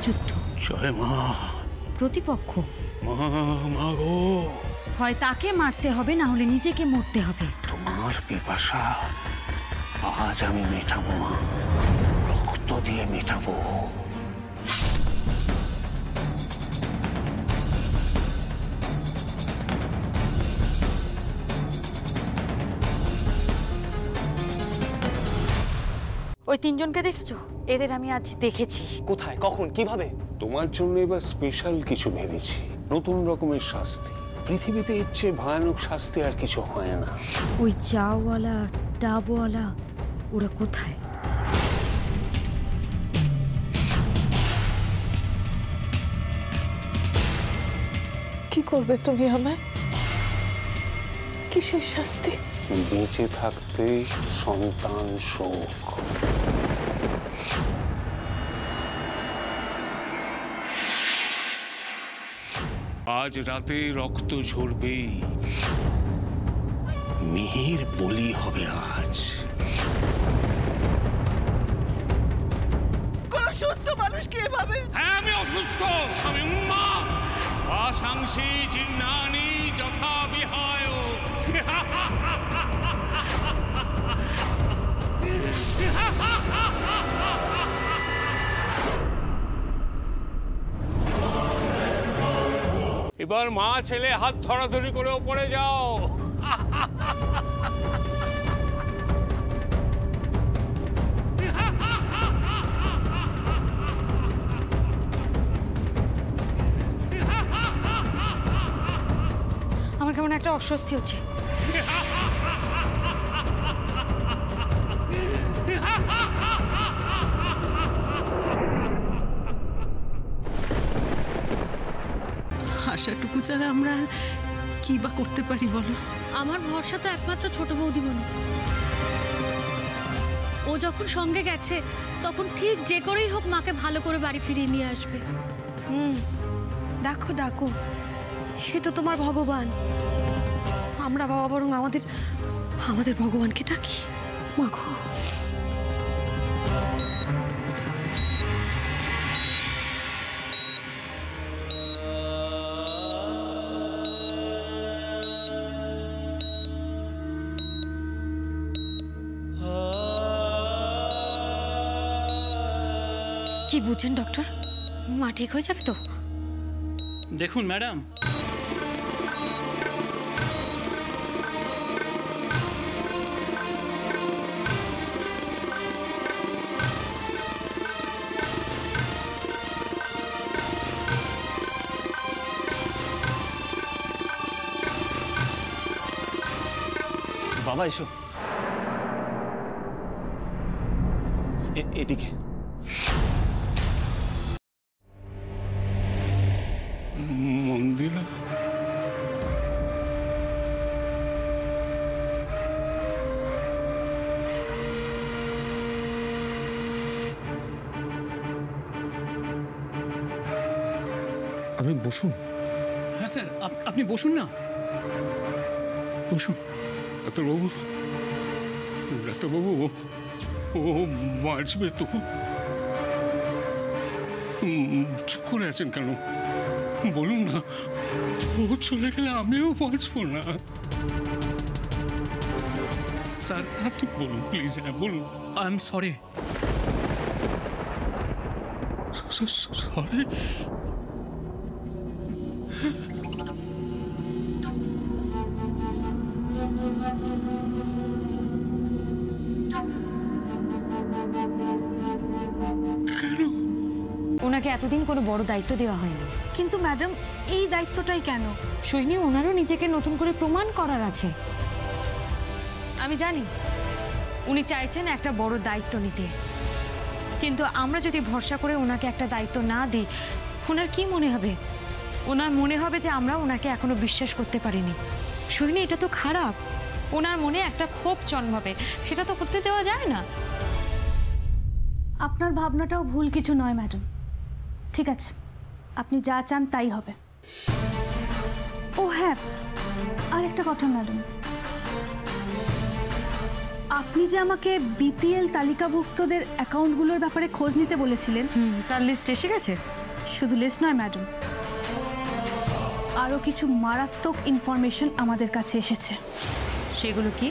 যুদ্ধ। জয় মা। প্রতিপক্ষ মা, মা গো। হয় তাকে মারতে হবে, না হলে নিজেকে মরতে হবে। তোমার পিপাসা আজ আমি মেটাবো মা, রক্ত দিয়ে মেটাবো। ওই তিনজনকে দেখেছো? এদের আমি আজ দেখেছি। কোথায়, কখন, কিভাবে? তোমার জন্য এবার স্পেশাল কিছু ভেবেছি, নতুন রকমের শাস্তি। পৃথিবীতে এর চেয়ে ভয়ানক শাস্তি আর কিছু হয় না। ওই চাওয়ালা ডাবওয়ালা ওরা কোথায়? কি করবে তুমি আমায়? কিসের শাস্তি? বেঁচে থাকতে সন্তান শোক। আজ রাতে রক্ত ঝরবেই, মেহের বলি হবে আজ। কোন সুস্থ মানুষ কি এভাবে? হ্যাঁ, আমি অসুস্থ, আমি উন্মাদ। আশাংসি জিন্নানি যথা বিহায়। এবার মা ছেলে হাত ধরাধরি করে ওপরে যাও। আমার কেমন একটা অস্বস্তি হচ্ছে। আশাটুকু ছাড়া আমরা কি বা করতে পারি বলো? আমার ভরসা তো একমাত্র ছোট বৌদিমণি। ও যখন সঙ্গে গেছে তখন ঠিক যে করেই হোক মাকে ভালো করে বাড়ি ফিরিয়ে নিয়ে আসবে। ডাকো ডাকো, সে তো তোমার ভগবান। আমরা বাবা বরং আমাদের ভগবানকে ডাকি। মাগো, কি বুঝছেন ডক্টর? মা ঠিক হয়ে যাবে তো? দেখুন ম্যাডাম, বাবা এসো, এদিকে। মন্দিরা, আপনি বসুন। হ্যাঁ স্যার, আপনি বসুন না, বসুন। ডাক্তারবাবু, ডাক্তারবাবু, ও বাঁচবে তো? চুপ করে আছেন কেন? বলুন না, ও চলে গেলে আমিও বাঁচবো না। স্যার আপনি বলুন প্লিজ, হ্যাঁ বলুন। I am sorry. সরি? ওনাকে এতদিন কোনো বড় দায়িত্ব দেওয়া হয়নি। কিন্তু ম্যাডাম, এই দায়িত্বটাই কেন? সৈনী, ওনারও নিজেকে নতুন করে প্রমাণ করার আছে। আমি জানি উনি চাইছেন একটা বড় দায়িত্ব নিতে, কিন্তু আমরা যদি ভরসা করে ওনাকে একটা দায়িত্ব না দিই, ওনার কি মনে হবে? ওনার মনে হবে যে আমরা ওনাকে এখনো বিশ্বাস করতে পারিনি। সৈনী, এটা তো খারাপ। ওনার মনে একটা ক্ষোভ জন্মাবে, সেটা তো করতে দেওয়া যায় না। আপনার ভাবনাটাও ভুল কিছু নয় ম্যাডাম। ঠিক আছে, আপনি যা চান তাই হবে। ও হ্যাঁ, আর একটা কথা ম্যাডাম, আপনি যে আমাকে বিপিএল তালিকাভুক্তদের অ্যাকাউন্টগুলোর ব্যাপারে খোঁজ নিতে বলেছিলেন, তার লিস্ট এসে গেছে? শুধু লিস্ট নয় ম্যাডাম, আরও কিছু মারাত্মক ইনফরমেশন আমাদের কাছে এসেছে। সেগুলো কি?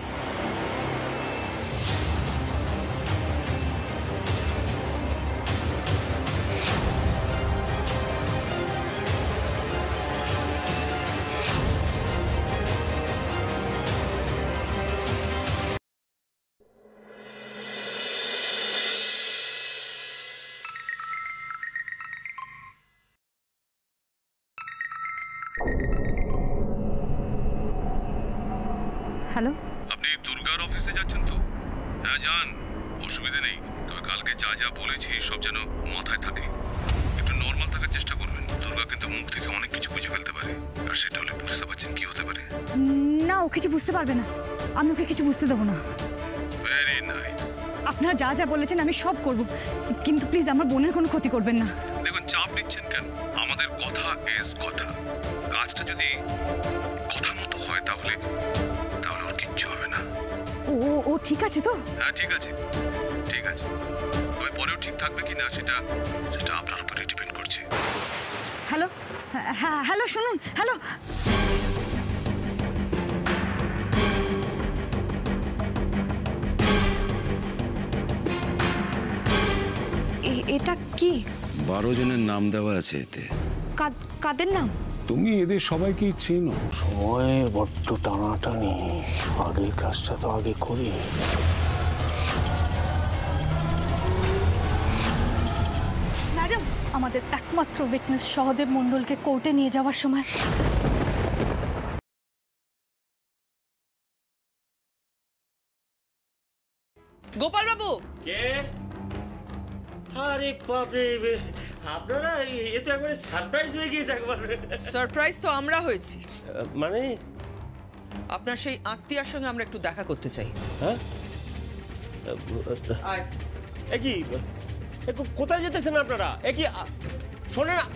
হ্যালো, আপনি দুর্গার অফিসে যাচ্ছেন তো? হ্যাঁ যান, অসুবিধে নেই। তবে কালকে যা যা বলেছি সব যেন মাথায় থাকে। একটু নর্মাল থাকার চেষ্টা করবেন। দুর্গা কিন্তু মুখ থেকে অনেক কিছু বুঝে ফেলতে পারে, আর সেটা হলে বুঝতে পারছেন কি হতে পারে। না, ও কিছু বুঝতে পারবে না, আমি ওকে কিছু বুঝতে দেবো না। Very nice. আপনারা যা যা বলেছেন আমি সব করব, কিন্তু প্লিজ আমার বোনের কোনো ক্ষতি করবেন না। দেখুন, চাপ নিচ্ছেন কেন? আমাদের কথা ইজ কথা। কাজটা যদি কথা মতো হয় তাহলে ওর কিচ্ছু হবে না। ও ঠিক আছে তো? হ্যাঁ ঠিক আছে, ঠিক আছে। তবে পরেও ঠিক থাকবে কিনা সেটা আপনার উপরে ডিপেন্ড করছে। হ্যালো, হ্যাঁ হ্যালো, শুনুন, হ্যালো। এটা কি? 12 জনের নাম দেওয়া আছে এতে। কাদের নাম? তুমি এদের সবাইকেই চেনো। সময়ের বড্ড টানাটানি, আগের কাজটা তো আগে করি। ম্যাডাম, আমাদের একমাত্র উইটনেস সহদেব মণ্ডলকে কোর্টে নিয়ে যাওয়ার সময় গোপাল বাবু। কে? আরে বাপরে, আপনারা এ তো একবারে সারপ্রাইজ হয়ে গিয়েছে একবারে। সারপ্রাইজ তো আমরা হয়েছি। মানে আপনার সেই আত্মীয়ার সঙ্গে আমরা একটু দেখা করতে চাই। হ্যাঁ, কি কোথায় যেতেছেন আপনারা? কি শোনে না?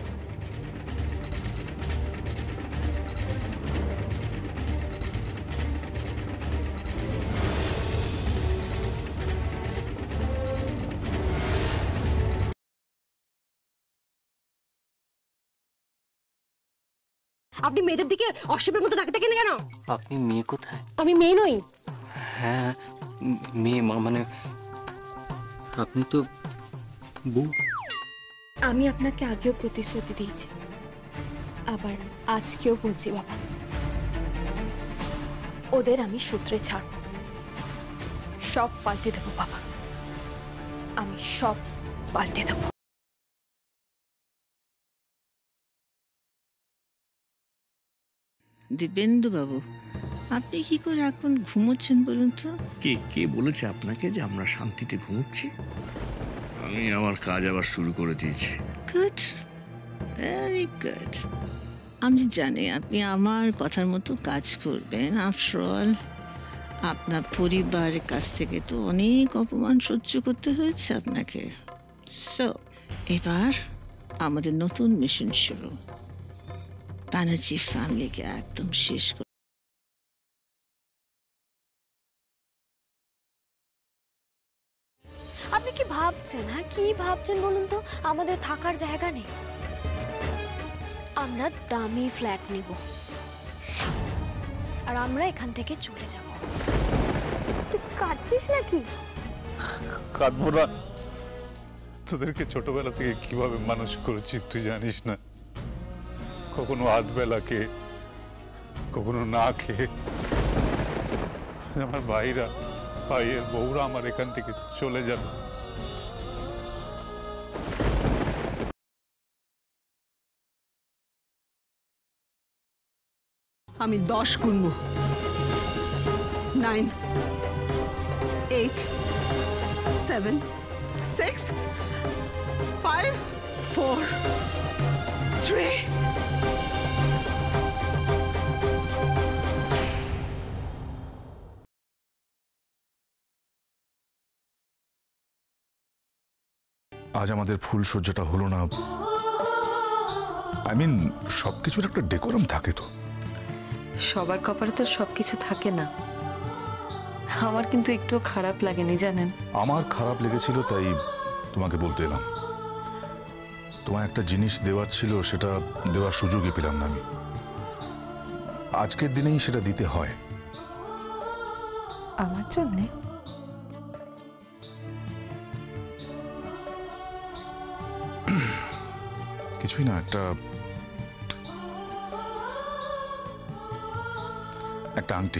আপনি মেয়েদের দিকে অসভ্যের মতো ডাকতে কেন? আপনি মেয়ে কোথায়? আমি মেয়ে নই। হ্যাঁ মেয়ে, মানে আপনি তো বউ। আমি আপনাকে আগেও প্রতিশ্রুতি দিয়েছি, আবার আজকেও বলছি বাবা, ওদের আমি সূত্রে ছাড়ব, সব পাল্টে দেব বাবা, আমি সব পাল্টে দেব। দিবেন্দু বাবু, আপনি কি করে এখন ঘুমোচ্ছেন বলুন তো? কে বলেছে আপনাকে যে আমরা শান্তিতে ঘুমোচ্ছি? আমি আমার কাজ আবার শুরু করে দিয়েছি। Good, very good. আমি জানি আপনি আমার কথার মতো কাজ করবেন। আফটার অল আপনার পরিবারের কাছ থেকে তো অনেক অপমান সহ্য করতে হয়েছে আপনাকে। সো এবার আমাদের নতুন মিশন শুরু, ব্যানার্জি ফ্যামিলিকে একদম শেষ করে। আপনি কি ভাবছেন? হ্যাঁ, কি ভাবছেন বলুন তো? আমাদের থাকার জায়গা নেই, আমরা দামি ফ্ল্যাট নেব আর আমরা এখান থেকে চলে যাব। তুই কাঁদছিস নাকি? কাঁদবো না, তোদেরকে ছোটবেলা থেকে কিভাবে মানুষ করেছিস তুই জানিস না। কখনো আধবেলা খেয়ে, কখনো না খেয়ে। আমার ভাইয়ের বউরা আমার এখান থেকে চলে যাবে। আমি 10 গুনবো। 9, 8, 7, 6, 5, 4, 3. আজ আমাদের ফুলসজ্জাটা হলো না। সবকিছুর একটা ডেকোরাম থাকে তো। সবার কপালে তো সবকিছু থাকে না, আমার কিন্তু একটু খারাপ লাগেনি জানেন। আমার খারাপ লেগেছিল, তাই তোমাকে বলতে এলাম। তোমায় একটা জিনিস দেওয়ার ছিল, সেটা দেওয়ার সুযোগই পেলাম না আমি। আজকের দিনেই সেটা দিতে হয়। আমার জন্যে? কিছুই না, একটা আংটি।